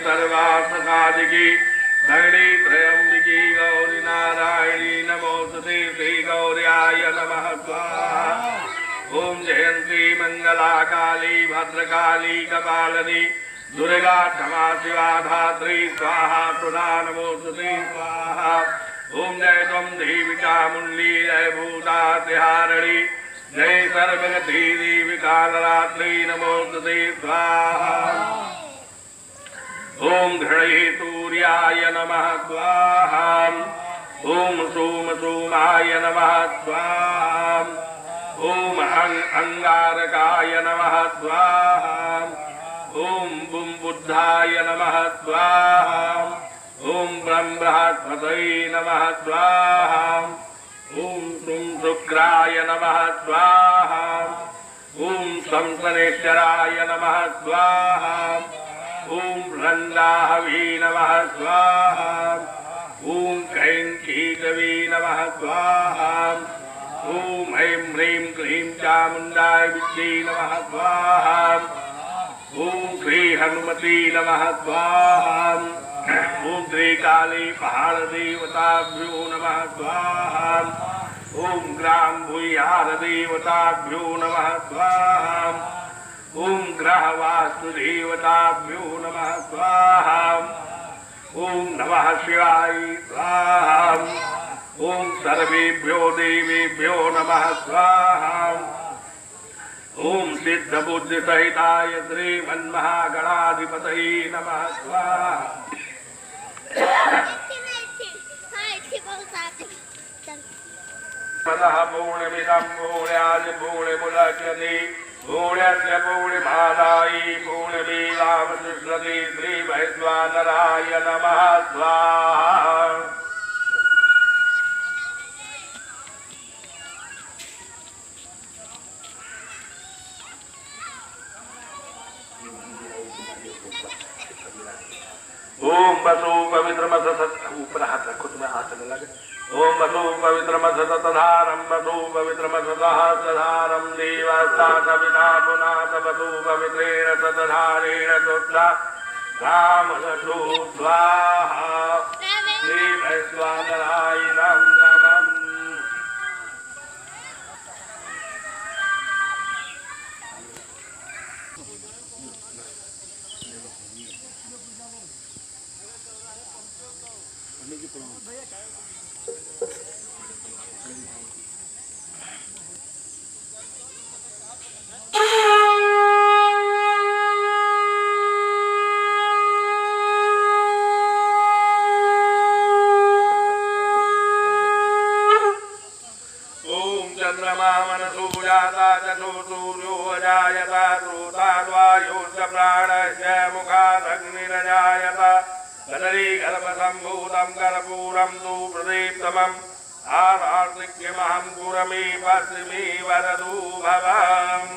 सर्वार्थसाधिकी धरणी त्रयंबिकी गौरी नारायणी नमोस्तुते श्री गौर्याय नमः स्वाहा। ओम जयंती मंगला काली भद्रकाली कपालिनी दुर्गा क्षमा शिवा धात्री स्वाहा सुधा नमोस्तुते स्वाहा। ओम जय त्वं देवी चामुण्डी जय भूतातिहारिणी जय सर्वगति देवी कालरात्रि नमोस्तुते स्वाहा। ओम घृणये सूर्याय नमः स्वाहा। ओम सोम सोमाय नमः स्वाहा। ओम अंगारकाय नमः स्वाहा। ओम बुम बुद्धाय नमः स्वाहा। ओम ब्रह्महस्पतये नमः स्वाहा। ओम शुं शुक्राय नमः स्वाहा। ओम शंसनेश्वराय नमः स्वाहा। ओम रंदाहवे नमः स्वाहा। ओम कैं केतवे नमः स्वाहा। ओम ऐं ह्रीं क्लीं चामुण्डाय विद्ये नमः स्वाहा। ओम श्री हनुमते नमः स्वाहा। ओम श्री काली पहाड़ देवताभ्यो नमः स्वाहा। ओम ग्राम भूयार देवताभ्यो नमः स्वाहा। ओम ग्रह वास्तु देवताभ्यो नमः स्वाहा। ओम नमः शिवाय स्वाहा। ओम सर्वेभ्यो देवेभ्यो नमः स्वाहा। ओम सिद्ध बुद्धि सहिताय श्रीमन्महागणाधिपतये नमः स्वाहा। पदः पूर्णमिदं पूर्ण्याय पूर्णमुदच्यते पूर्णस्य पूर्णमादाय पूर्णमेवावशिष्यते श्रीवैश्वानराय नमः स्वाहा। ओम वसु पवित्रमसत ऊपर हाथ रखो तुम्हें हाथ चलने लगे। ओम वसु पवित्रमसतधारं वसु पवित्रमसतधारं देवस्तासविना पुनात वसु पवित्रेण सतधारेण तुष्टा रामलसु स्वाहा। श्री वैश्वानराय नमः। चंद्रमा मनसो जाता चतु सूर्यो अजायता श्रोताद्वायोश्च प्राणश्च मुखादग्निरजायत गणरी गर्भसम्भूतं कर्पूरं तु प्रदीप्तमम् आरार्तिक्यमहं पुरमे पश्चिमे वरदो भवम्।